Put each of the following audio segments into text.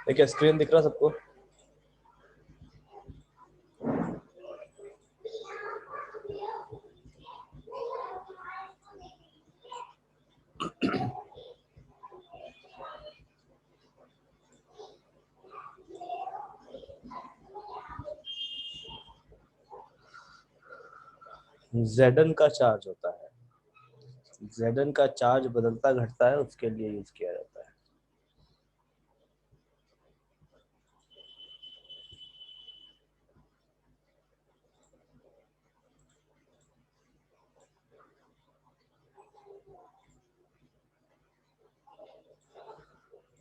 देखिए स्क्रीन दिख रहा सबको? Zn का चार्ज होता है, Zn का चार्ज बदलता घटता है, उसके लिए यूज किया जाता है।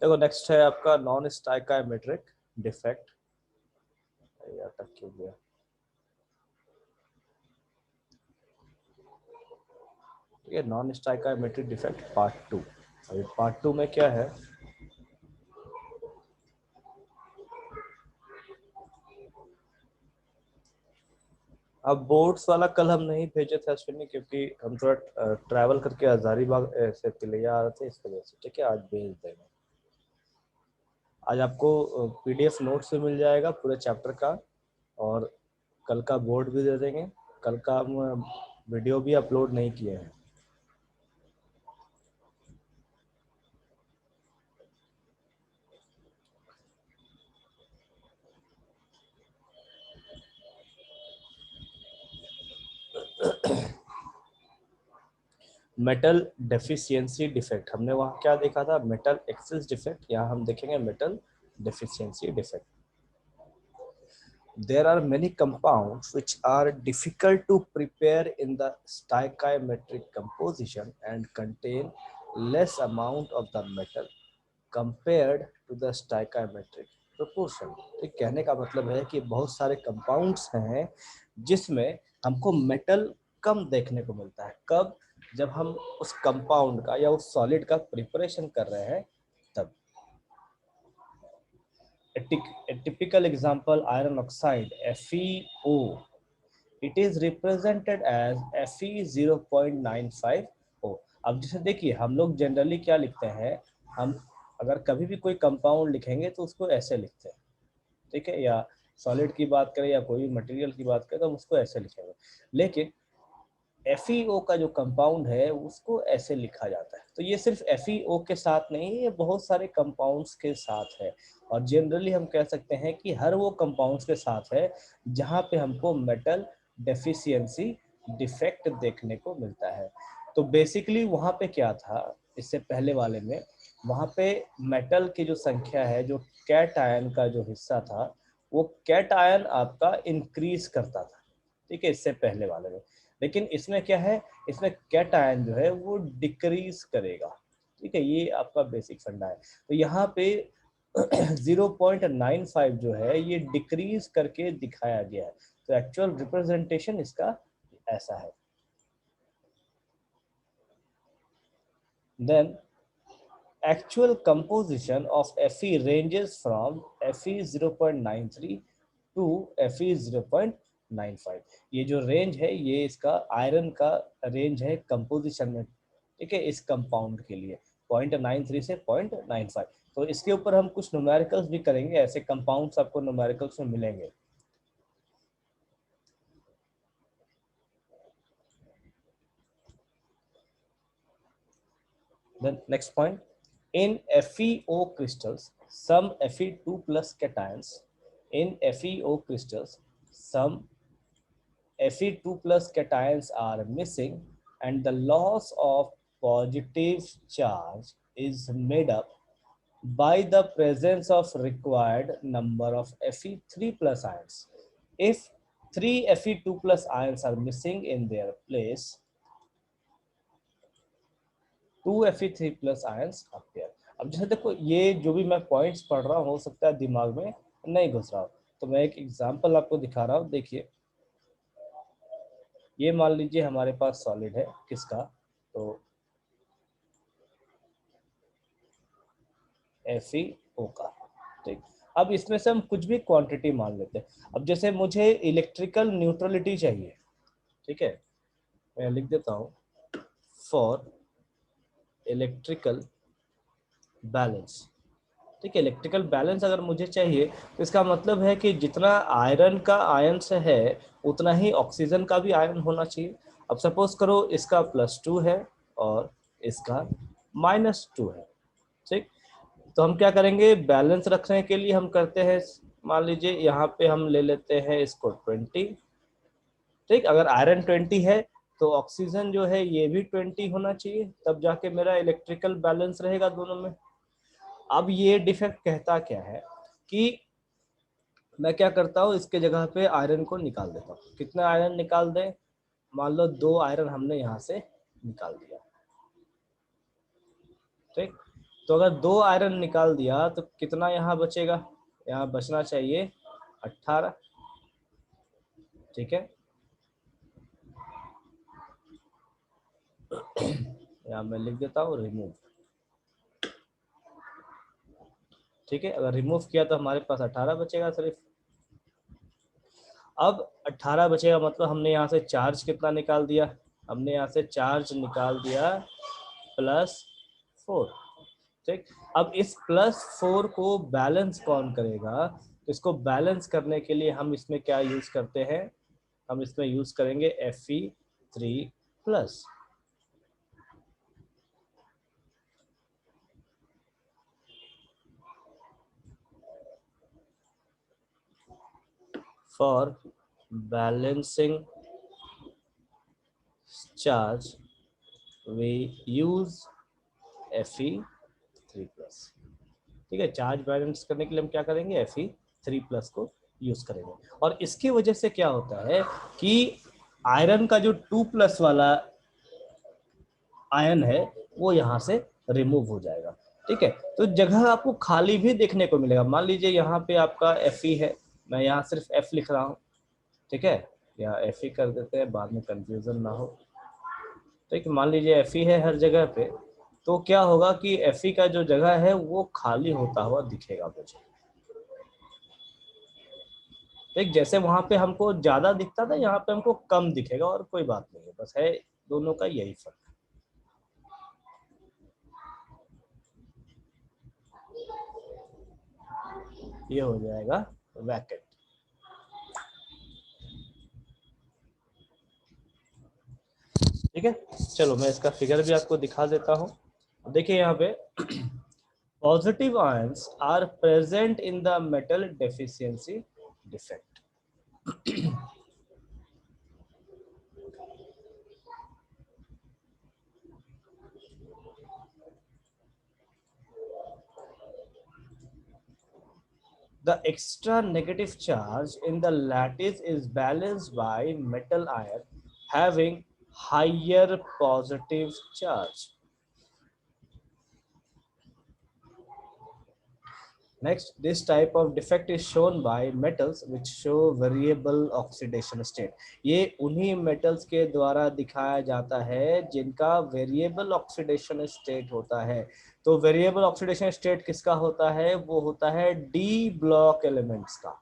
देखो नेक्स्ट है आपका नॉन स्टाइकायोमेट्रिक डिफेक्ट। यहाँ तक क्यों गया? ये नॉन स्टाइकायोमेट्रिक डिफेक्ट पार्ट 2। अभी पार्ट 2 में क्या है? अब बोर्ड्स वाला कल हम नहीं भेजे थे अश्विनी, क्योंकि हम थोड़ा ट्रैवल करके हजारीबाग से तिलैया आ रहे थे, इस वजह से। ठीक है, आज भेज देंगे। आज आपको पीडीएफ नोट्स भी मिल जाएगा पूरे चैप्टर का, और कल का बोर्ड भी दे देंगे। कल का हम वीडियो भी अपलोड नहीं किए हैं। मेटल डेफिशिएंसी डिफेक्ट, हमने वहाँ क्या देखा था? Metal access defect. यहाँ हम देखेंगे metal deficiency defect. There are many compounds which are difficult to prepare in the stoichiometric composition and contain less amount of the metal compared to the stoichiometric proportion। तो कहने का मतलब है कि बहुत सारे कंपाउंड्स हैं जिसमें हमको मेटल कम देखने को मिलता है। कब? जब हम उस कंपाउंड का या उस सॉलिड का प्रिपरेशन कर रहे हैं तब। A typical example, iron oxide, FeO. It is represented as Fe0.95O। अब जैसे देखिए, हम लोग जनरली क्या लिखते हैं, हम अगर कभी भी कोई कंपाउंड लिखेंगे तो उसको ऐसे लिखते हैं, ठीक है? या सॉलिड की बात करें या कोई मटेरियल की बात करें तो हम उसको ऐसे लिखेंगे। लेकिन FeO का जो कंपाउंड है उसको ऐसे लिखा जाता है। तो ये सिर्फ FeO के साथ नहीं, ये बहुत सारे कंपाउंड्स के साथ है, और जनरली हम कह सकते हैं कि हर वो कंपाउंड्स के साथ है जहाँ पे हमको मेटल डेफिशिएंसी डिफेक्ट देखने को मिलता है। तो बेसिकली वहाँ पे क्या था, इससे पहले वाले में, वहाँ पे मेटल की जो संख्या है, जो कैट आयन का जो हिस्सा था, वो कैट आयन आपका इंक्रीज करता था, ठीक है, इससे पहले वाले में। लेकिन इसमें क्या है, इसमें कैट आयन जो है वो डिक्रीज करेगा, ठीक है? ये आपका बेसिक फंडा है। तो यहाँ पे 0.95 जो है ये डिक्रीज करके दिखाया गया है। तो एक्चुअल रिप्रेजेंटेशन इसका ऐसा है। Then actual composition of Fe ranges from Fe 0.93 to Fe 0.95। ये जो रेंज है ये इसका आयरन का रेंज है कंपोजिशन में, ठीक है, इस कंपाउंड के लिए 0.93 से 0.95। तो इसके ऊपर हम कुछ न्यूमेरिकल्स भी करेंगे, ऐसे कंपाउंड्स आपको न्यूमेरिकल्स में मिलेंगे। Then next point, in FeO crystals, some Fe2 plus cations, in FeO crystals, some Fe2 plus cations are missing, and the loss of positive charge is made up by the presence of required number of Fe3 plus ions. If 3 Fe2 plus ions are missing in their place, 2 Fe3 plus ions appear। अब जैसे देखो, ये जो भी मैं points पढ़ रहा हूँ हो सकता है दिमाग में नहीं घुस रहा हो, तो मैं एक एग्जांपल आपको दिखा रहा हूँ। देखिए, ये मान लीजिए हमारे पास सॉलिड है, किसका? तो FeO का, ठीक। अब इसमें से हम कुछ भी क्वांटिटी मान लेते हैं। अब जैसे मुझे इलेक्ट्रिकल न्यूट्रलिटी चाहिए, ठीक है, मैं लिख देता हूँ फॉर इलेक्ट्रिकल बैलेंस। ठीक है। इलेक्ट्रिकल बैलेंस अगर मुझे चाहिए तो इसका मतलब है कि जितना आयरन का आयंस है उतना ही ऑक्सीजन का भी आयन होना चाहिए। अब सपोज करो इसका +2 है और इसका -2 है, ठीक। तो हम क्या करेंगे, बैलेंस रखने के लिए हम करते हैं, मान लीजिए यहाँ पे हम ले लेते हैं इसको 20, ठीक। अगर आयरन 20 है तो ऑक्सीजन जो है ये भी 20 होना चाहिए, तब जाके मेरा इलेक्ट्रिकल बैलेंस रहेगा दोनों में। अब ये डिफेक्ट कहता क्या है कि मैं क्या करता हूँ, इसके जगह पे आयरन को निकाल देता हूँ। कितना आयरन निकाल दें, मान लो 2 आयरन हमने यहाँ से निकाल दिया, ठीक। तो अगर 2 आयरन निकाल दिया तो कितना यहाँ बचेगा, यहाँ बचना चाहिए 18, ठीक है। यहाँ मैं लिख देता हूँ रिमूव, ठीक है। अगर रिमूव किया तो हमारे पास 18 बचेगा सिर्फ। अब 18 बचेगा मतलब हमने यहाँ से चार्ज कितना निकाल दिया, हमने यहाँ से चार्ज निकाल दिया +4, ठीक। अब इस +4 को बैलेंस कौन करेगा, तो इसको बैलेंस करने के लिए हम इसमें क्या यूज करते हैं, हम इसमें यूज करेंगे Fe3+। For balancing charge we use Fe3+, ठीक है। चार्ज बैलेंस करने के लिए हम क्या करेंगे, Fe3+ को यूज करेंगे। और इसकी वजह से क्या होता है कि आयरन का जो 2+ वाला आयन है वो यहाँ से रिमूव हो जाएगा, ठीक है। तो जगह आपको खाली भी देखने को मिलेगा। मान लीजिए यहाँ पे आपका Fe है, मैं यहाँ सिर्फ F लिख रहा हूँ, ठीक है। यहाँ Fe कर देते हैं, बाद में कंफ्यूजन ना हो, ठीक है। मान लीजिए Fe है हर जगह पे, तो क्या होगा कि Fe का जो जगह है वो खाली होता हुआ दिखेगा मुझे, ठीक। जैसे वहां पे हमको ज्यादा दिखता था, यहाँ पे हमको कम दिखेगा, और कोई बात नहीं है, बस है दोनों का यही फर्क। ये हो जाएगा वैकेट, ठीक है। चलो मैं इसका फिगर भी आपको दिखा देता हूँ। देखिए यहाँ पे positive ions are present in the metal deficiency defect. The extra negative charge in the lattice is balanced by metal ion having higher positive charge. Next, this type of defect is shown by metals which show variable oxidation state. ये उन्हीं metals के द्वारा दिखाया जाता है जिनका variable oxidation state होता है। तो variable oxidation state किसका होता है, वो होता है D block elements का,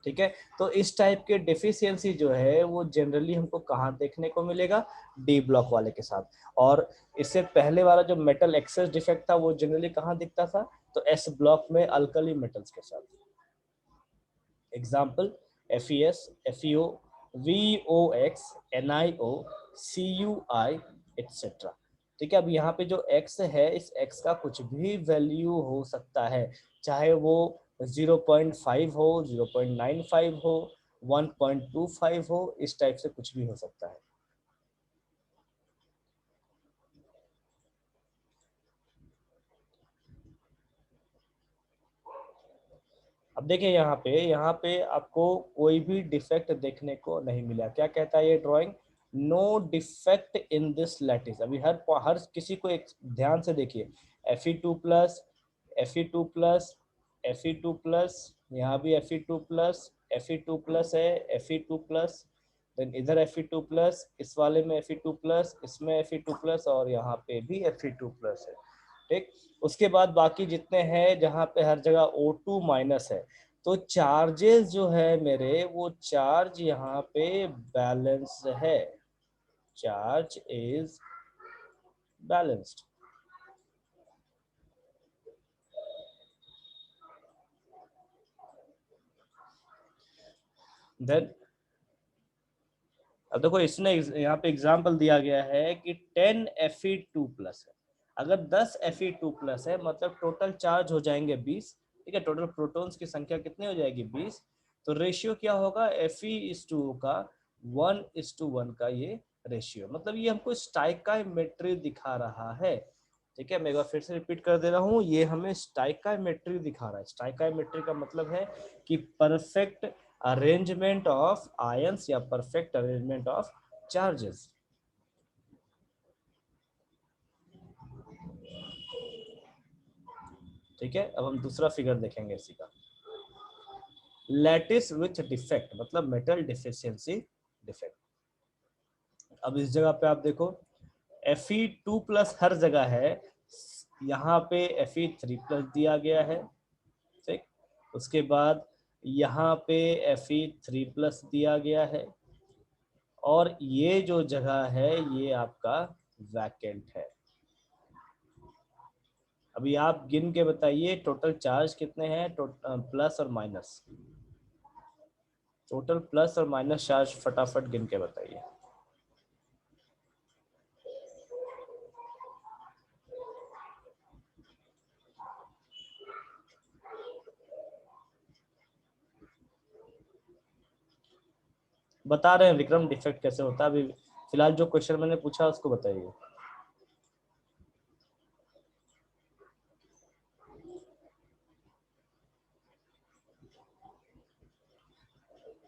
ठीक है। तो इस टाइप के डेफिशिएंसी जो है वो जनरली हमको कहाँ देखने को मिलेगा, डी ब्लॉक वाले के साथ। और इससे पहले वाला जो मेटल एक्सेस डिफेक्ट था वो जनरली कहाँ दिखता था, तो एस ब्लॉक में अल्कली मेटल्स के साथ। Example FeS, FeO, VOX, NiO, CuI etcetera, ठीक है। अब यहाँ पे जो x है, इस x का कुछ भी वैल्यू हो सकता है, चाहे वो 0.5 हो, 0.95 हो, 1.25 हो, इस टाइप से कुछ भी हो सकता है। अब देखिए यहाँ पे आपको कोई भी डिफेक्ट देखने को नहीं मिला। क्या कहता है ये drawing, no defect in this lattice. अभी हर किसी को एक ध्यान से देखिए, Fe2+, Fe2+, Fe2+, यहाँ भी Fe2+, Fe2+ है, Fe2+, देन इधर Fe2+, इस वाले में Fe2+, इसमें Fe2+, और यहाँ पे भी Fe2+ है, ठीक। उसके बाद बाकी जितने हैं जहाँ पे हर जगह O2- है, तो चार्जेस जो है मेरे, वो चार्ज यहाँ पे बैलेंस है, चार्ज इज बैलेंस्ड। देन अब देखो इसने यहाँ पे एग्जाम्पल दिया गया है कि 10 Fe2+ है। अगर 10 Fe2+ है मतलब टोटल चार्ज हो जाएंगे 20। ठीक है, टोटल प्रोटॉन्स की संख्या कितनी हो जाएगी 20। तो रेशियो क्या होगा Fe:2 का 1:1 का ये रेशियो, मतलब ये हमको स्टाइकायोमेट्री दिखा रहा है। ठीक है, मैं एक बार फिर से रिपीट कर दे रहा हूँ, ये हमें स्टाइकायोमेट्री दिखा रहा है। स्टाइकायोमेट्री का मतलब है कि परफेक्ट अरेंजमेंट ऑफ आयंस या परफेक्ट अरेंजमेंट ऑफ चार्जेस। ठीक है, अब हम दूसरा फिगर देखेंगे इसी का। लैटिस विथ डिफेक्ट मतलब मेटल डिफिशियंसी डिफेक्ट। अब इस जगह पे आप देखो Fe2+ हर जगह है, यहाँ पे Fe3+ दिया गया है। ठीक, उसके बाद यहाँ पे Fe3+ दिया गया है, और ये जो जगह है ये आपका वैकेंट है। अभी आप गिन के बताइए टोटल चार्ज कितने हैं, प्लस और माइनस, टोटल प्लस और माइनस चार्ज फटाफट गिन के बताइए। बता रहे हैं विक्रम डिफेक्ट कैसे होता है, अभी फिलहाल जो क्वेश्चन मैंने पूछा उसको बताइए।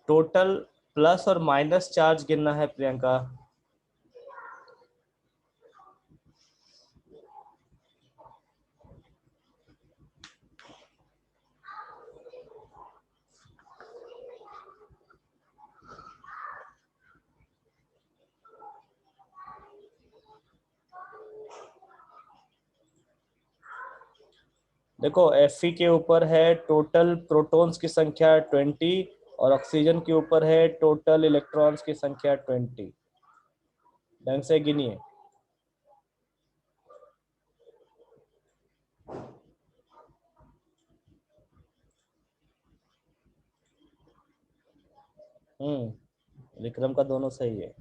टोटल प्लस और माइनस चार्ज गिनना है प्रियंका। देखो Fe के ऊपर है टोटल प्रोटॉन्स की संख्या 20, और ऑक्सीजन के ऊपर है टोटल इलेक्ट्रॉन्स की संख्या 20। ढंग से गिनिए। विक्रम का दोनों सही है।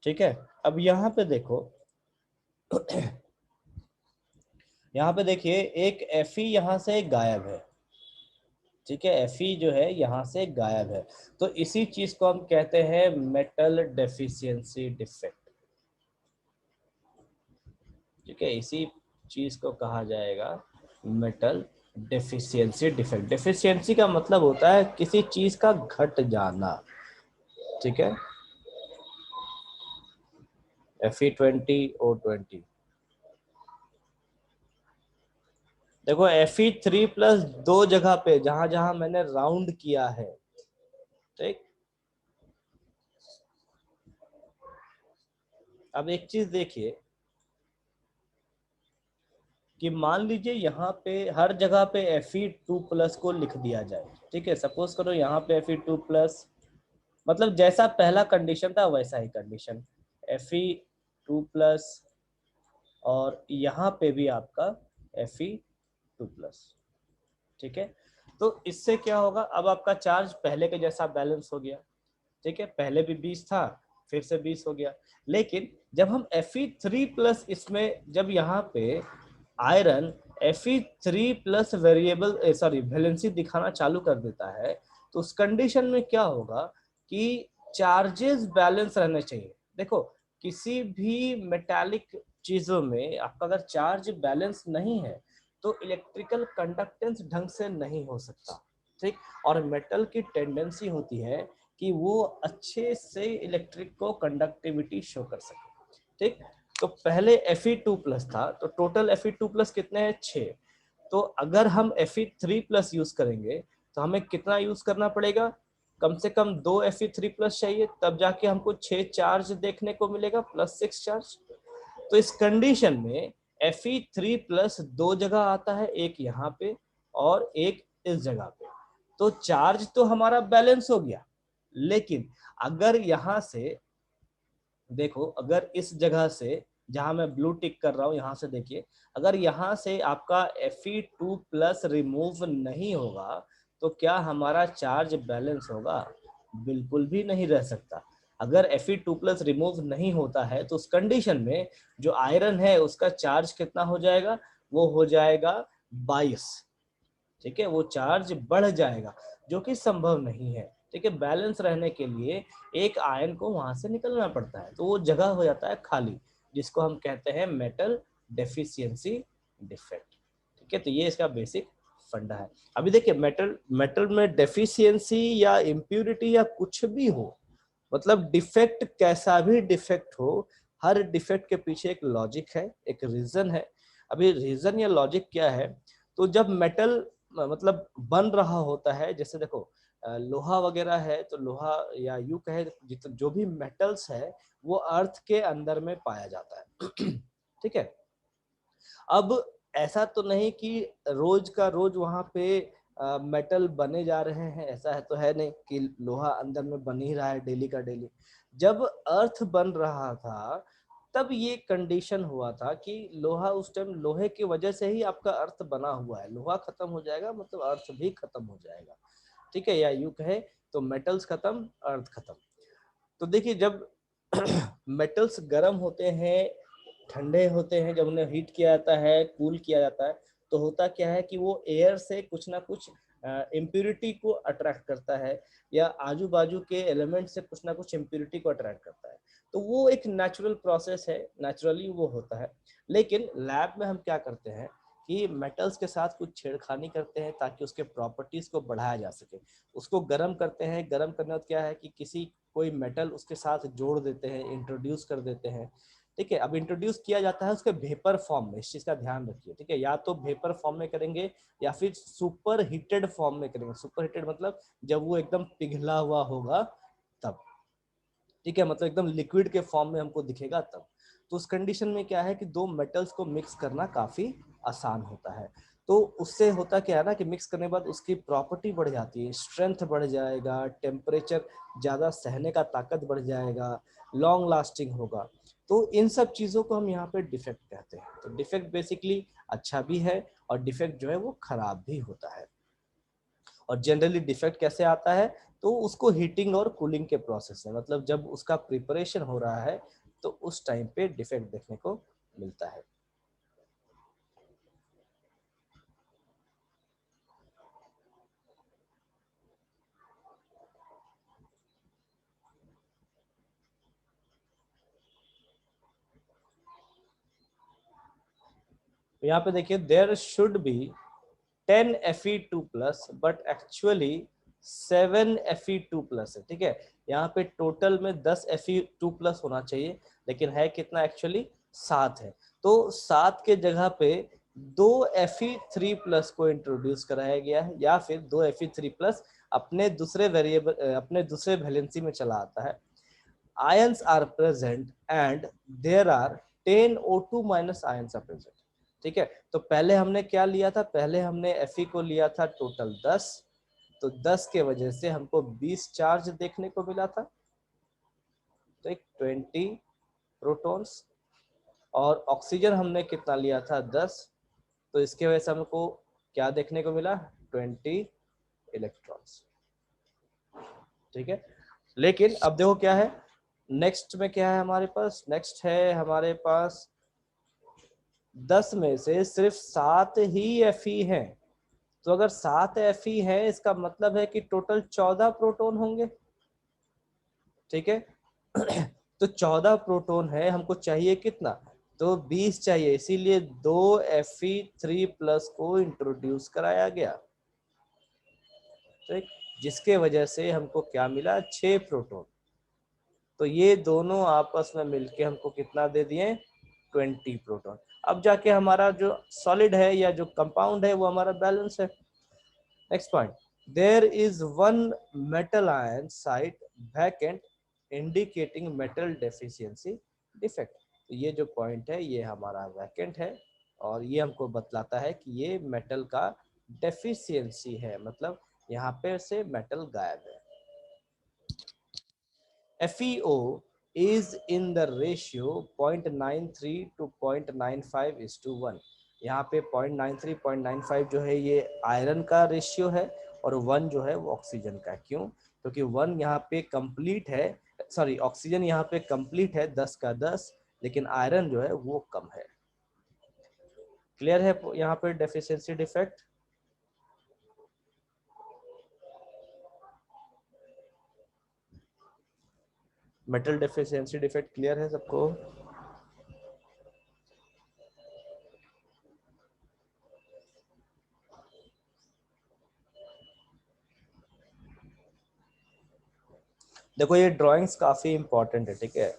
ठीक है, अब यहाँ पे देखो यहाँ पे देखिए एक Fe यहाँ से गायब है। ठीक है, Fe जो है यहाँ से गायब है, तो इसी चीज को हम कहते हैं मेटल डेफिशिएंसी डिफेक्ट। ठीक है, इसी चीज को कहा जाएगा मेटल डेफिशिएंसी डिफेक्ट। डेफिशिएंसी का मतलब होता है किसी चीज का घट जाना। ठीक है, Fe20O20। देखो Fe3+ दो जगह पे जहां जहां मैंने राउंड किया है। ठीक, अब एक चीज देखिए कि मान लीजिए यहाँ पे हर जगह पे Fe2+ को लिख दिया जाए। ठीक है, सपोज करो यहाँ पे Fe2+, मतलब जैसा पहला कंडीशन था वैसा ही कंडीशन Fe2+, और यहाँ पे भी आपका Fe2+। ठीक है, तो इससे क्या होगा, अब आपका चार्ज पहले के जैसा बैलेंस हो गया। ठीक है, पहले भी 20 था, फिर से 20 हो गया। लेकिन जब हम Fe3+ इसमें, जब यहाँ पे iron Fe3+ variable sorry valency दिखाना चालू कर देता है, तो उस कंडीशन में क्या होगा कि चार्जेस बैलेंस रहने चाहिए। देखो किसी भी मेटालिक चीजों में आपका अगर चार्ज बैलेंस नहीं है तो इलेक्ट्रिकल कंडक्टेंस ढंग से नहीं हो सकता। ठीक, और मेटल की टेंडेंसी होती है कि वो अच्छे से इलेक्ट्रिक को कंडक्टिविटी शो कर सके। ठीक, तो पहले Fe2+ था, तो टोटल Fe2+ कितने हैं 6। तो अगर हम Fe3+ यूज करेंगे तो हमें कितना यूज करना पड़ेगा, कम से कम 2 Fe3+ चाहिए, तब जाके हमको 6 चार्ज देखने को मिलेगा, +6 चार्ज। तो इस कंडीशन में Fe3+ दो जगह आता है, एक यहाँ पे और एक इस जगह पे। तो चार्ज तो हमारा बैलेंस हो गया, लेकिन अगर यहाँ से देखो, अगर इस जगह से जहां मैं ब्लू टिक कर रहा हूं, यहां से देखिए, अगर यहां से आपका Fe2+ रिमूव नहीं होगा तो क्या हमारा चार्ज बैलेंस होगा? बिल्कुल भी नहीं रह सकता। अगर Fe2+ रिमूव नहीं होता है तो उस कंडीशन में जो आयरन है उसका चार्ज कितना हो जाएगा? वो हो जाएगा 22। ठीक है, वो चार्ज बढ़ जाएगा, जो कि संभव नहीं है। ठीक है, बैलेंस रहने के लिए एक आयन को वहां से निकलना पड़ता है, तो वो जगह हो जाता है खाली, जिसको हम कहते हैं मेटल डेफिशिएंसी डिफेक्ट। ठीक है, तो ये इसका बेसिक फंडा है। अभी देखिए, मेटल मेटल में डेफिशिएंसी या इम्प्यूरिटी या कुछ भी हो, मतलब डिफेक्ट, कैसा भी डिफेक्ट हो, हर डिफेक्ट के पीछे एक लॉजिक है, एक रीजन है। अभी रीजन या लॉजिक क्या है? तो जब मेटल मतलब बन रहा होता है, जैसे देखो लोहा वगैरह है, तो लोहा या यूं कहे जो भी मेटल्स है वो अर्थ के अंदर में पाया जाता है। ठीक है, अब ऐसा तो नहीं कि रोज का रोज वहां पे मेटल बने जा रहे हैं, ऐसा है तो है नहीं कि लोहा अंदर में बन ही रहा है डेली का डेली। जब अर्थ बन रहा था तब ये कंडीशन हुआ था कि लोहा, उस टाइम लोहे की वजह से ही आपका अर्थ बना हुआ है। लोहा खत्म हो जाएगा मतलब अर्थ भी खत्म हो जाएगा। ठीक है, या यूं कहे तो मेटल्स खत्म, अर्थ खत्म। तो देखिए, जब मेटल्स गर्म होते हैं, ठंडे होते हैं, जब उन्हें हीट किया जाता है, कूल किया जाता है, तो होता क्या है कि वो एयर से कुछ ना कुछ इम्प्यूरिटी को अट्रैक्ट करता है, या आजू बाजू के एलिमेंट से कुछ ना कुछ इम्प्यूरिटी को अट्रैक्ट करता है। तो वो एक नेचुरल प्रोसेस है, नेचुरली वो होता है। लेकिन लैब में हम क्या करते हैं कि मेटल्स के साथ कुछ छेड़खानी करते हैं ताकि उसके प्रॉपर्टीज को बढ़ाया जा सके। उसको गर्म करते हैं, गर्म करने क्या है कि किसी कोई मेटल उसके साथ जोड़ देते हैं, इंट्रोड्यूस कर देते हैं। ठीक है, अब इंट्रोड्यूस किया जाता है उसके वेपर फॉर्म में, इस चीज का ध्यान रखिए। ठीक है, या तो वेपर फॉर्म में करेंगे या फिर सुपर हीटेड फॉर्म में करेंगे। सुपर हीटेड मतलब जब वो एकदम पिघला हुआ होगा तब। ठीक है, मतलब एकदम लिक्विड के फॉर्म में हमको दिखेगा तब। तो उस कंडीशन में क्या है कि दो मेटल्स को मिक्स करना काफी आसान होता है। तो उससे होता क्या है ना कि मिक्स करने के बाद उसकी प्रॉपर्टी बढ़ जाती है, स्ट्रेंथ बढ़ जाएगा, टेम्परेचर ज्यादा सहने का ताकत बढ़ जाएगा, लॉन्ग लास्टिंग होगा। तो इन सब चीजों को हम यहाँ पे डिफेक्ट कहते हैं। तो डिफेक्ट बेसिकली अच्छा भी है और डिफेक्ट जो है वो खराब भी होता है। और जनरली डिफेक्ट कैसे आता है? तो उसको हीटिंग और कूलिंग के प्रोसेस है, मतलब जब उसका प्रिपरेशन हो रहा है तो उस टाइम पे डिफेक्ट देखने को मिलता है। तो यहाँ पे देखिए, there should be 10Fe2+ but actually 7Fe2+ है। ठीक है, यहाँ पे टोटल में 10Fe2+ होना चाहिए, लेकिन है कितना? एक्चुअली 7 है। तो 7 के जगह पे 2Fe3+ को इंट्रोड्यूस कराया गया है, या फिर 2Fe3+ अपने दूसरे वेरिएबल, अपने दूसरे वैलेंसी में चला आता है। Ions are present and there are 10O2- ions are present. ठीक है, तो पहले हमने क्या लिया था? पहले हमने Fe को लिया था टोटल 10, तो 10 के वजह से हमको 20 चार्ज देखने को मिला था, तो एक 20 प्रोटॉन्स। और ऑक्सीजन हमने कितना लिया था? 10, तो इसके वजह से हमको क्या देखने को मिला? 20 इलेक्ट्रॉन्स। ठीक है, लेकिन अब देखो क्या है नेक्स्ट में, क्या है हमारे पास? नेक्स्ट है हमारे पास 10 में से सिर्फ 7 ही Fe हैं। तो अगर 7 Fe है, इसका मतलब है कि टोटल 14 प्रोटॉन होंगे। ठीक है, तो 14 प्रोटॉन है, हमको चाहिए कितना? तो 20 चाहिए, इसीलिए 2Fe3+ को इंट्रोड्यूस कराया गया। ठीक, जिसके वजह से हमको क्या मिला? 6 प्रोटॉन। तो ये दोनों आपस में मिलके हमको कितना दे दिए? 20 प्रोटॉन। अब जाके हमारा जो सॉलिड है या जो कंपाउंड है वो हमारा बैलेंस है। Next point, there is one metal ion site vacant indicating metal deficiency defect. तो ये जो पॉइंट है ये हमारा वैकेंट है, और ये हमको बतलाता है कि ये मेटल का डेफिशिएंसी है, मतलब यहाँ पे से मेटल गायब है। FeO is in the ratio 0.93 to 0.95:1। यहाँ पे 0.93 0.95 जो है ये आयरन का रेशियो है और 1 जो है वो ऑक्सीजन का। क्यों? क्योंकि 1 यहाँ पे कंप्लीट है, सॉरी ऑक्सीजन यहाँ पे कंप्लीट है 10 का 10, लेकिन आयरन जो है वो कम है। क्लियर है यहाँ पे deficiency defect? Metal deficiency defect clear है सबको? देखो ये ड्राइंग्स काफी इंपॉर्टेंट है, ठीक है।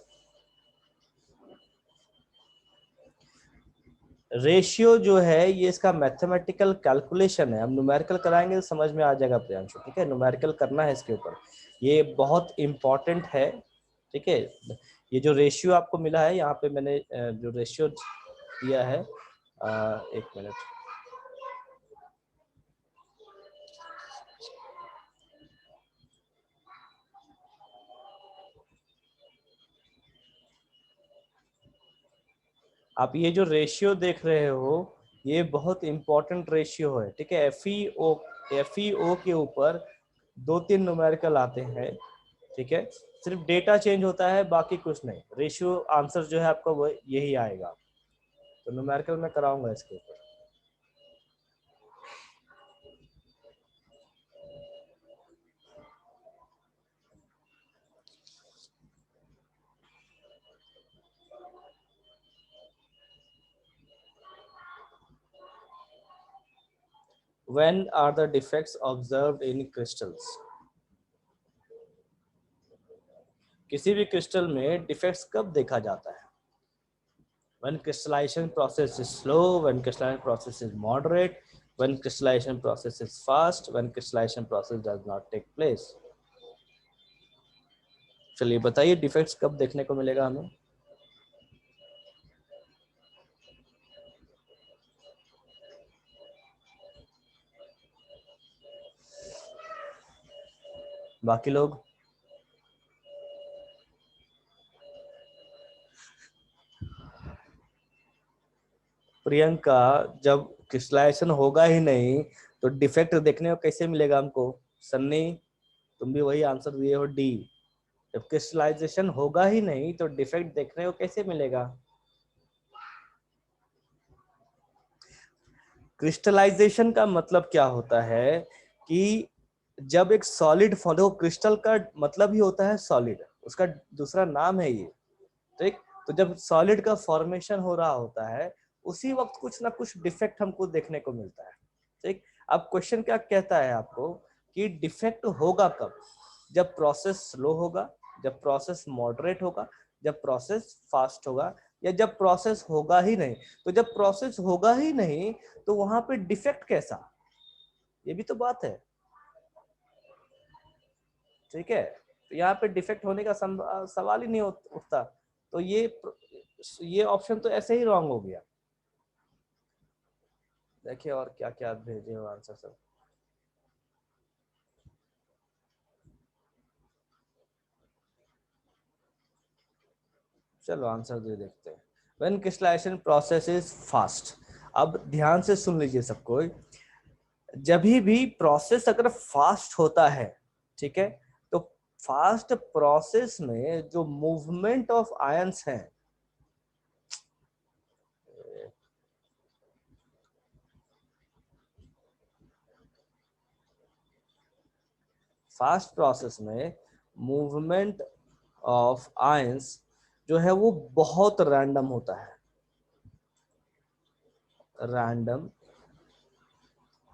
रेशियो जो है ये इसका मैथमेटिकल कैलकुलेशन है, हम न्यूमेरिकल कराएंगे तो समझ में आ जाएगा प्रियांशु, ठीक है। न्यूमेरिकल करना है इसके ऊपर, ये बहुत इंपॉर्टेंट है, ठीक है। ये जो रेशियो आपको मिला है यहाँ पे मैंने जो रेशियो दिया है, एक मिनट, आप ये जो रेशियो देख रहे हो ये बहुत इंपॉर्टेंट रेशियो है, ठीक है। FeO के ऊपर 2-3 न्यूमेरिकल आते हैं, ठीक है। सिर्फ डेटा चेंज होता है, बाकी कुछ नहीं। रेशियो आंसर जो है आपका वो यही आएगा, तो न्यूमेरिकल मैं कराऊंगा इसके ऊपर। When are the defects observed in crystals? किसी भी क्रिस्टल में डिफेक्ट्स कब देखा जाता है? When crystallization process is slow, when crystallization process is moderate, when crystallization process is fast, when crystallization process does not take place. चलिए बताइए defects कब देखने को मिलेगा हमें? बाकी लोग? प्रियंका, जब क्रिस्टलाइजेशन होगा ही नहीं तो डिफेक्ट देखने को कैसे मिलेगा हमको? सन्नी, तुम भी वही आंसर दिए हो, डी। जब क्रिस्टलाइजेशन होगा ही नहीं तो डिफेक्ट देखने को कैसे मिलेगा? क्रिस्टलाइजेशन का मतलब क्या होता है कि जब एक सॉलिड फॉलो, क्रिस्टल का मतलब ही होता है सॉलिड, उसका दूसरा नाम है ये, ठीक। तो जब सॉलिड का फॉर्मेशन हो रहा होता है उसी वक्त कुछ ना कुछ डिफेक्ट हमको देखने को मिलता है, ठीक। अब क्वेश्चन क्या कहता है आपको कि डिफेक्ट होगा कब? जब प्रोसेस स्लो होगा, जब प्रोसेस मॉडरेट होगा, जब प्रोसेस फास्ट होगा, या जब प्रोसेस होगा ही नहीं। तो जब प्रोसेस होगा ही नहीं तो वहां पे डिफेक्ट कैसा? ये भी तो बात है, ठीक है। तो यहाँ पे डिफेक्ट होने का सवाल ही नहीं उठता, तो ये ऑप्शन तो ऐसे ही रॉन्ग हो गया। देखिए और क्या क्या भेजे हो आंसर सब। चलो आंसर दे देखते हैं। When crystallisation process is fast, अब ध्यान से सुन लीजिए सबको, जब भी प्रोसेस अगर फास्ट होता है, ठीक है, तो फास्ट प्रोसेस में जो मूवमेंट ऑफ आयंस हैं, फास्ट प्रोसेस में मूवमेंट ऑफ आयंस जो है वो बहुत रैंडम होता है, रैंडम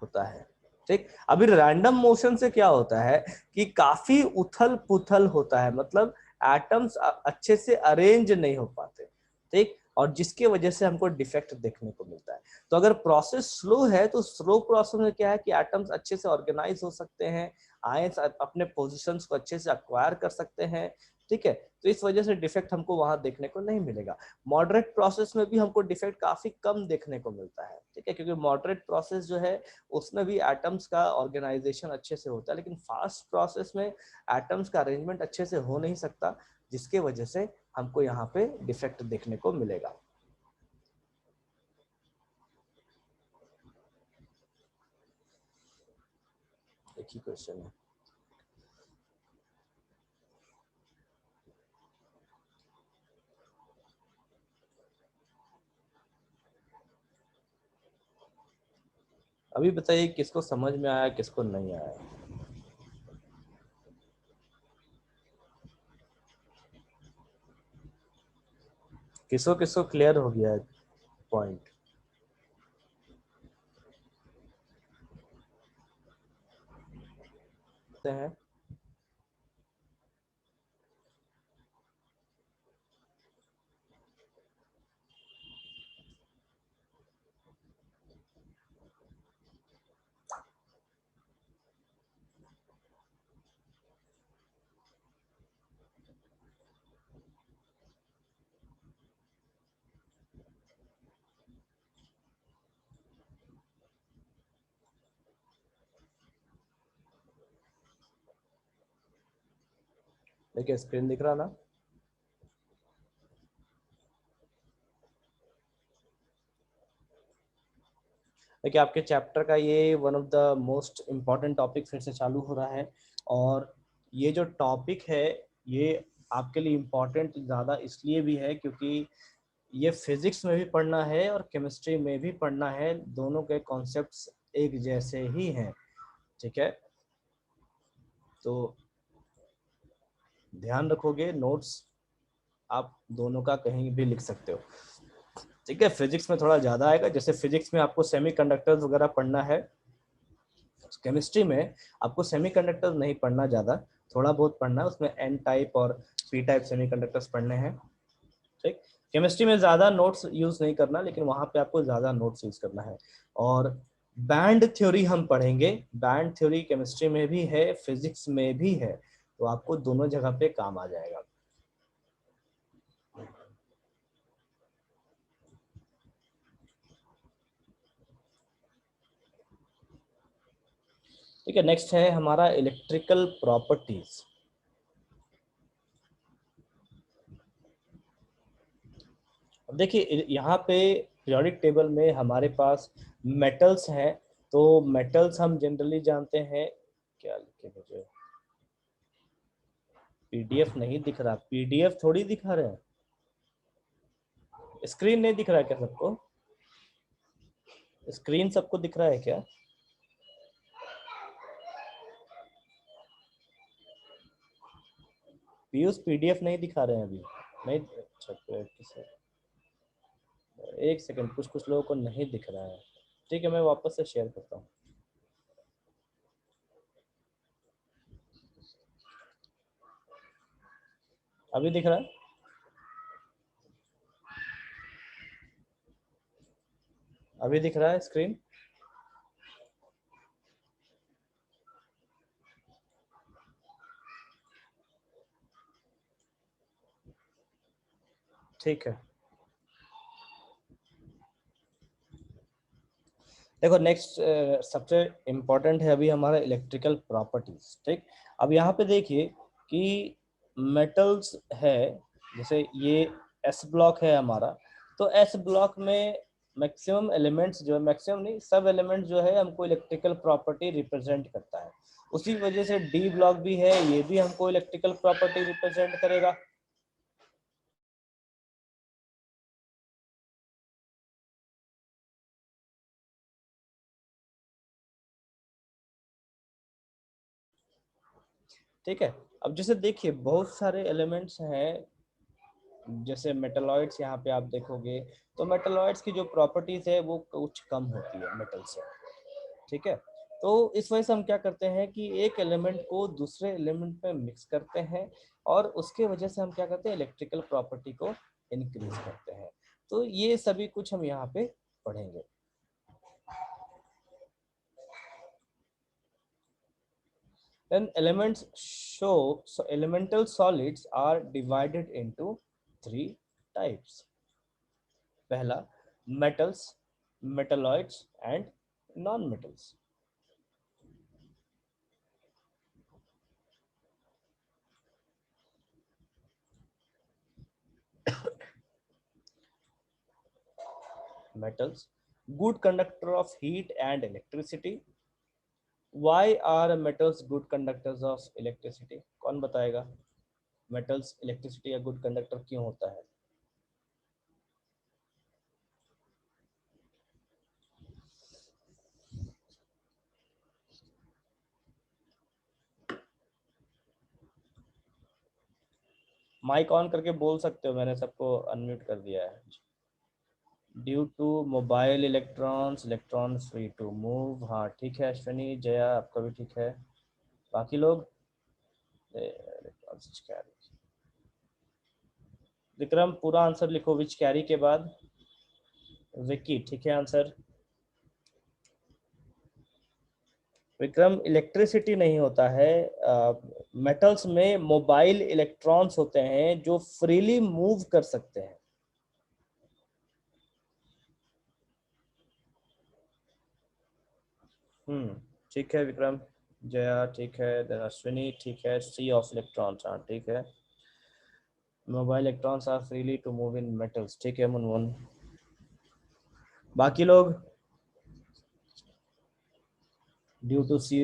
होता है, ठीक। अभी रैंडम मोशन से क्या होता है कि काफी उथल पुथल होता है, मतलब एटम्स अच्छे से अरेंज नहीं हो पाते, ठीक, और जिसके वजह से हमको डिफेक्ट देखने को मिलता है। तो अगर प्रोसेस स्लो है तो स्लो प्रोसेस में क्या है कि एटम्स अच्छे से ऑर्गेनाइज हो सकते हैं, आयंस अपने पोजीशंस को अच्छे से अक्वायर कर सकते हैं, ठीक है। तो इस वजह से डिफेक्ट हमको वहां देखने को नहीं मिलेगा। मॉडरेट प्रोसेस में भी हमको डिफेक्ट काफी कम देखने को मिलता है, ठीक है, क्योंकि मॉडरेट प्रोसेस जो है उसमें भी एटम्स का ऑर्गेनाइजेशन अच्छे से होता है, लेकिन फास्ट प्रोसेस में एटम्स का अरेंजमेंट अच्छे से हो नहीं सकता, जिसके वजह से हमको यहाँ पे डिफेक्ट देखने को मिलेगा। एक ही क्वेश्चन है। अभी बताइए किसको समझ में आया, किसको नहीं आया। किसको किसको क्लियर हो गया है पॉइंट? हैं। देखिए स्क्रीन दिख रहा ना? देखिए आपके चैप्टर का ये one of the most important topic फिर से चालू हो रहा है, और ये जो टॉपिक है ये आपके लिए इम्पॉर्टेंट ज़्यादा इसलिए भी है क्योंकि ये फिजिक्स में भी पढ़ना है और केमिस्ट्री में भी पढ़ना है, दोनों के कॉन्सेप्ट्स एक जैसे ही हैं, ठीक है। तो ध्यान रखोगे, नोट्स आप दोनों का कहीं भी लिख सकते हो, ठीक है। फिजिक्स में थोड़ा ज़्यादा आएगा, जैसे फिजिक्स में आपको सेमीकंडक्टर्स वगैरह पढ़ना है, केमिस्ट्री में आपको सेमीकंडक्टर्स नहीं पढ़ना, ज़्यादा थोड़ा बहुत पढ़ना है, उसमें एन टाइप और पी टाइप सेमीकंडक्टर्स पढ़ने हैं, ठीक। केमिस्ट्री में ज़्यादा नोट्स यूज़ नहीं करना, लेकिन वहाँ पे आपको ज़्यादा नोट्स यूज़ करना है। और बैंड थ्योरी हम पढ़ेंगे, बैंड थ्योरी केमिस्ट्री में भी है, फिजिक्स में भी है, तो आपको दोनों जगह पे काम आ जाएगा। ठीक है, नेक्स्ट है हमारा इलेक्ट्रिकल प्रॉपर्टीज। अब देखिए यहाँ पे पीरियोडिक टेबल में हमारे पास मेटल्स हैं, तो मेटल्स हम जनरली जानते हैं, क्या लिखे मुझे पीडीएफ नहीं दिख रहा, पीडीएफ थोड़ी दिखा रहे हैं, स्क्रीन नहीं दिख रहा है क्या सबको? स्क्रीन सबको दिख रहा है क्या? पीयूष पीडीएफ नहीं दिखा रहे हैं अभी? नहीं, अच्छा एक सेकंड, कुछ कुछ लोगों को नहीं दिख रहा है, ठीक है मैं वापस से शेयर करता हूँ। अभी दिख रहा है? अभी दिख रहा है स्क्रीन? ठीक है, देखो नेक्स्ट सबसे इम्पोर्टेंट है अभी हमारा इलेक्ट्रिकल प्रॉपर्टीज, ठीक। अब यहाँ पे देखिए कि मेटल्स है, जैसे ये एस ब्लॉक है हमारा, तो एस ब्लॉक में मैक्सिमम एलिमेंट्स जो है, मैक्सिमम नहीं सब एलिमेंट जो है हमको इलेक्ट्रिकल प्रॉपर्टी रिप्रेजेंट करता है, उसी वजह से डी ब्लॉक भी है, ये भी हमको इलेक्ट्रिकल प्रॉपर्टी रिप्रेजेंट करेगा। ठीक है, अब जैसे देखिए बहुत सारे एलिमेंट्स हैं, जैसे मेटलॉइड्स यहाँ पे आप देखोगे, तो मेटलॉइड्स की जो प्रॉपर्टीज है वो कुछ कम होती है मेटल से, ठीक है। तो इस वजह से हम क्या करते हैं कि एक एलिमेंट को दूसरे एलिमेंट में मिक्स करते हैं, और उसके वजह से हम क्या करते हैं, इलेक्ट्रिकल प्रॉपर्टी को इंक्रीज करते हैं। तो ये सभी कुछ हम यहाँ पे पढ़ेंगे। then elements show, so elemental solids are divided into three types. पहला metals, metalloids and non-metals. Metals, good conductor of heat and electricity. Why are metals good conductors of electricity? कौन बताएगा metals electricity या good conductor क्यों होता है? Mic on करके बोल सकते हो, मैंने सबको अनम्यूट कर दिया है. Due to mobile electrons, electrons free to move. हाँ ठीक है अश्विनी, जया आपका भी ठीक है. बाकी लोग इलेक्ट्रॉन्स कैरी. विक्रम पूरा आंसर लिखो विच कैरी के बाद. विक्की ठीक है आंसर. विक्रम इलेक्ट्रिसिटी नहीं होता है, मेटल्स में मोबाइल इलेक्ट्रॉन्स होते हैं जो फ्रीली मूव कर सकते हैं. ठीक है विक्रम. जया ठीक है, देन अश्विनी ठीक है. सी ऑफ इलेक्ट्रॉन्स, हाँ ठीक है. Mobile electrons are freely to move in metals. ठीक है मुनमुन. बाकी लोग ड्यू टू सी